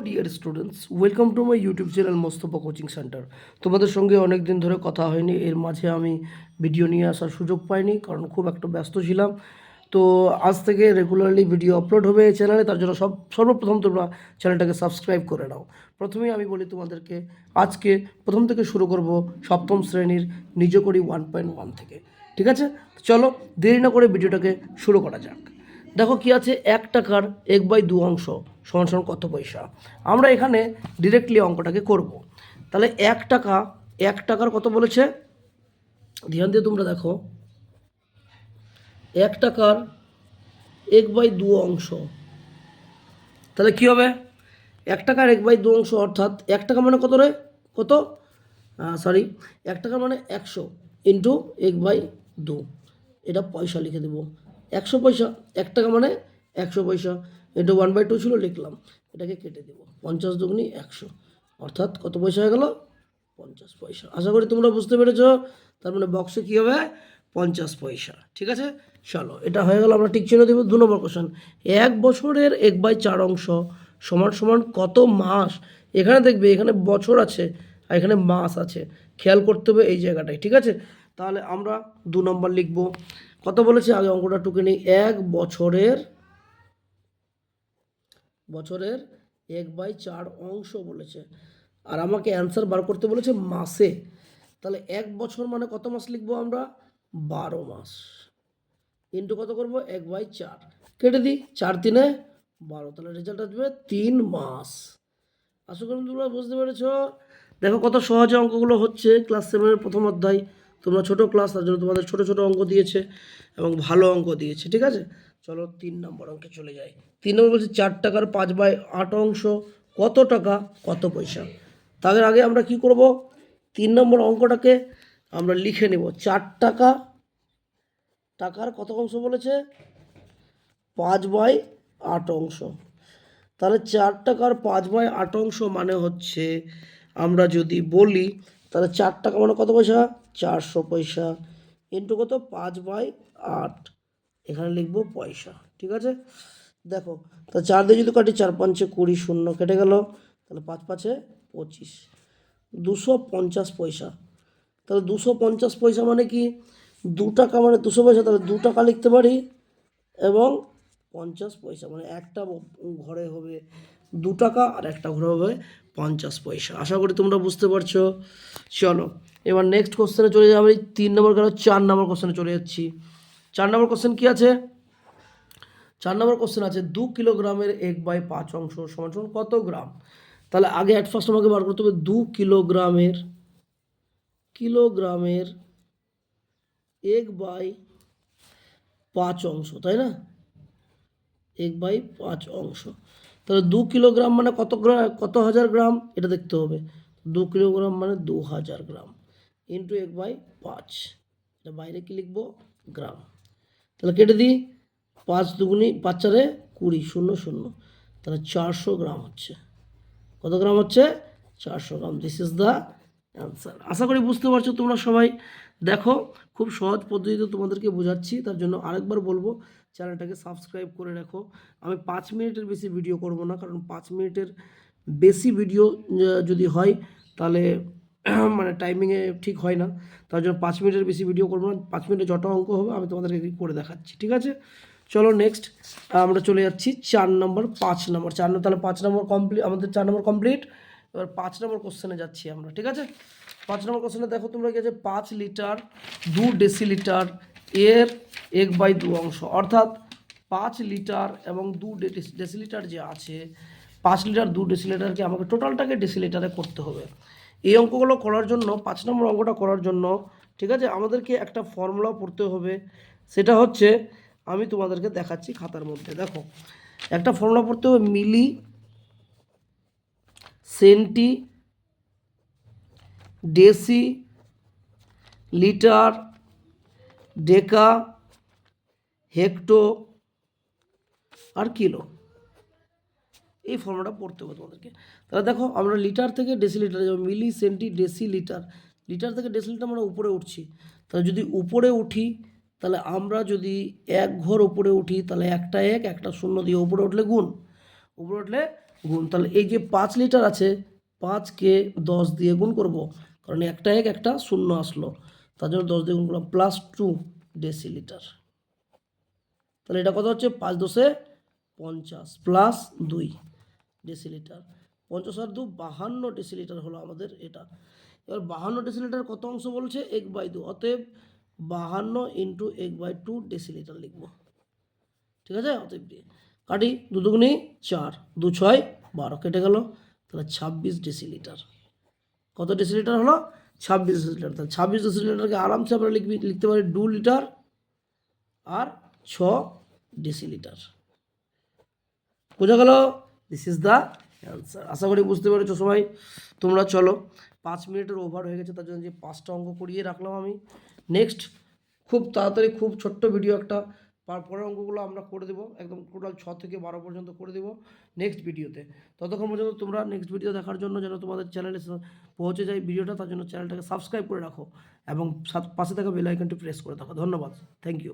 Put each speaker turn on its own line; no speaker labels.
Dear students, welcome to my YouTube channel Mostafa coaching centre. তোমাদের সঙ্গে অনেক দিন ধরে কথা হয়নি, এর মাঝে আমি ভিডিও নিয়ে আসার সুযোগ পাইনি কারণ খুব একটা ব্যস্ত ছিলাম। তো আজ থেকে রেগুলারলি ভিডিও আপলোড হবে এই চ্যানেলে, তার জন্য সর্বপ্রথম তোমরা চ্যানেলটাকে সাবস্ক্রাইব করে নাও। প্রথমেই আমি বলি তোমাদেরকে, আজকে প্রথম থেকে শুরু করব সপ্তম শ্রেণীর নিজ করি 1.1 থেকে। ঠিক আছে, চলো দেরি না করে ভিডিওটাকে শুরু করা যাক। দেখো কি আছে, 1 টাকার 1/2 অংশ সমান সমান কত পয়সা। আমরা এখানে ডিরেক্টলি অঙ্কটাকে করব। তাহলে 1 টাকার কত বলেছে, ধ্যান দিয়ে তোমরা দেখো। 1 টাকার 1/2 অংশ, তাহলে কি হবে? 1 টাকার 1/2 অংশ অর্থাৎ 1 টাকা মানে কত রে, কত 1 টাকা মানে 100 ইন্টু 1/2, এটা পয়সা লিখে দেবো। 100 পয়সা, 1 টাকা মানে 100 পয়সা ইন্টু 1/2 ছিল, লিখলাম। এটাকে কেটে দেবো, 50 দুগুনি 100, অর্থাৎ কত পয়সা হয়ে গেল? 50 পয়সা। আশা করি তোমরা বুঝতে পেরেছো। তার মানে বক্সে কী হবে? 50 পয়সা। ঠিক আছে, চলো এটা হয়ে গেল, আমরা ঠিক চিহ্ন দেবো। 2 নম্বর কোশ্চেন, 1 বছরের 1/4 অংশ সমান সমান কত মাস। এখানে দেখবে, এখানে বছর আছে আর এখানে মাস আছে, খেয়াল করতে হবে এই জায়গাটায়। ঠিক আছে, তাহলে আমরা 2 নম্বর লিখব। কত বলেছে আগে অঙ্কটা টুকে নিই। 1 বছরের 1/4 অংশ বলেছে, আর আমাকে অ্যান্সার বার করতে বলেছে মাসে। তাহলে 1 বছর মানে কত মাস লিখবো আমরা? 12 মাস ইন্টু কত করবো? 1/4, কেটে দিই, 4 3 12, তাহলে রেজাল্ট আসবে 3 মাস। আশা করি তোমরা বুঝতে পেরেছো। দেখো কত সহজে অঙ্কগুলো হচ্ছে। ক্লাস 7-এর প্রথম অধ্যায়, তোমরা ছোট ক্লাস, তার জন্য তোমাদের ছোট ছোট অঙ্ক দিয়েছে এবং ভালো অঙ্ক দিয়েছে। ঠিক আছে, চলো 3 নম্বর অঙ্কে চলে যাই। 3 নম্বর বলছে 4 টাকার 5/8 অংশ কত টাকা কত পয়সা। তাদের আগে আমরা কি করব? 3 নম্বর অঙ্কটাকে আমরা লিখে নেব। 4 টাকার কত অংশ বলেছে? 5/8 অংশ। তাহলে 4 টাকার 5/8 অংশ মানে হচ্ছে, আমরা যদি বলি তাহলে 4 টাকা মানে কত পয়সা? 400 পয়সা ইন্টু কত? 5/8, এখানে লিখবো পয়সা। ঠিক আছে, দেখো তা 4 দিয়ে যদি কাটি, 4 5 20, 0 কেটে গেল, তাহলে 5 5 25, 250 পয়সা। তাহলে 250 পয়সা মানে কি? 2 টাকা মানে 200 পয়সা, তাহলে 2 টাকা লিখতে পারি, এবং 50 পয়সা মানে একটা ঘরে হবে 2 টাকা আর একটা ঘরে হবে 50 পয়সা। আশা করি তোমরা বুঝতে পারছো। চলো এবার নেক্সট কোশ্চেনে চলে যাবো। 3 নম্বর গেল, 4 নম্বর কোশ্চেনে চলে যাচ্ছি। 4 নম্বর কোশ্চেন কি আছে? 4 নম্বর কোশ্চেন আছে 2 কিলোগ্রামের 1/5 অংশ সমান সমান কত গ্রাম। তাহলে আগে অ্যাট ফার্স্ট আমাকে বার করতে হবে 2 কিলোগ্রামের 1/5 অংশ, তাই না? 1/5 অংশ, তাহলে 2 কিলোগ্রাম মানে কত গ্রাম, কত হাজার গ্রাম, এটা দেখতে হবে। 2 কিলোগ্রাম মানে 2000 গ্রাম ইন্টু 1/5, এটা বাইরে কি লিখবো? গ্রাম। তাহলে কেটে দিই, 5 দুগুনি 5 4 20, 0 0, তাহলে 400 গ্রাম হচ্ছে। কত গ্রাম হচ্ছে? 400 gram. This is the answer. আশা করি বুঝতে পারছো তোমরা সবাই। দেখো খুব সহজ পদ্ধতিতে তোমাদেরকে বোঝাচ্ছি, তার জন্য আরেকবার বলবো চ্যানেলটাকে সাবস্ক্রাইব করে রাখো। আমি 5 মিনিটের বেশি ভিডিও করব না, কারণ 5 মিনিটের বেশি ভিডিও যদি হয় তাহলে মানে টাইমিংয়ে ঠিক হয় না। তার জন্য 5 মিনিটের বেশি ভিডিও করবো না। 5 মিনিটে যত অঙ্ক হবে আমি তোমাদেরকে করে দেখাচ্ছি। ঠিক আছে, চলো নেক্সট আমরা চলে যাচ্ছি 4 নম্বর 5 নম্বর। তাহলে 5 নম্বর কমপ্লিট, আমাদের 4 নম্বর কমপ্লিট। এবার 5 নম্বর কোশ্চেনে যাচ্ছি আমরা। ঠিক আছে, 5 নম্বর কোশ্চেনে দেখো তোমরা কি আছে, 5 লিটার 2 ডেসিলিটার এর 1/2 অংশ, অর্থাৎ 5 লিটার এবং 2 ডেসিলিটার যে আছে, 5 লিটার 2 ডেসিলিটারকে আমাকে টোটালটাকে ডেসিলিটারে করতে হবে। এই অঙ্কগুলো করার জন্য, 5 নম্বর অঙ্কটা করার জন্য, ঠিক আছে, আমাদেরকে একটা ফর্মুলা পড়তে হবে। সেটা হচ্ছে, আমি তোমাদেরকে দেখাচ্ছি খাতার মধ্যে। দেখো একটা ফর্মুলা পড়তে হবে, মিলি সেন্টি ডেসি লিটার ডেকা হেক্টো আর কিলো। এই ফর্মুলাটা পড়তে হবে তোমাদেরকে। তাহলে দেখো আমরা লিটার থেকে ডেসিলিটারে যাবো, মিলি সেন্টি ডেসি লিটার। লিটার থেকে ডেসিলিটার আমরা উপরে উঠছি, তাহলে যদি উপরে উঠি, তাহলে আমরা যদি 1 ঘর উপরে উঠি, তাহলে একটা 1 একটা 0 দিয়ে উপরে উঠলে গুণ, উপরে উঠলে গুণ, তাহলে এই যে 5 লিটার আছে 5কে 10 দিয়ে গুণ করব, কারণ একটা এক একটা শূন্য আসলো, তার জন্য 10 দিয়ে গুণ করলাম, প্লাস 2 ডেসিলিটার। তাহলে এটা কত হচ্ছে 5 10 50 প্লাস 2 ডেসিলিটার, 50 আর 2 52 ডেসিলিটার হলো আমাদের এটা। এবার 52 ডেসিলিটার কত অংশ বলছে 1/2, অতএব 52 ইন্টু 1/2 ডেসিলিটার লিখবো। ঠিক আছে, অতএব কাটি, 2 দুগুণে 4, 2 6 12 কেটে গেল, তাহলে 26 ডেসিলিটার। কত ডেসিলিটার হলো 26 ডেসিলিটার। তাহলে 26 ডেসিলিটারকে আরামসে আমরা লিখতে পারি 2 লিটার আর 6 ডেসিলিটার। বোঝা গেল? This is the answer. আশা করি বুঝতে পেরেছো সবাই। তোমরা চলো, 5 মিনিটের ওভার হয়ে গেছে, তার জন্য যে 5টা অঙ্ক করিয়ে রাখলাম আমি। নেক্সট খুব তাড়াতাড়ি খুব ছোট্ট ভিডিও একটা, পরের অঙ্কগুলো আমরা করে দেবো, একদম টোটাল 6 থেকে 12 পর্যন্ত করে দেবো নেক্সট ভিডিওতে। ততক্ষণ পর্যন্ত তোমরা নেক্সট ভিডিও দেখার জন্য যেন তোমাদের চ্যানেলে পৌঁছে যায় ভিডিওটা, তার জন্য চ্যানেলটাকে সাবস্ক্রাইব করে রাখো এবং পাশে থাকা বেল আইকনটি প্রেস করে রাখো। ধন্যবাদ, থ্যাংক ইউ।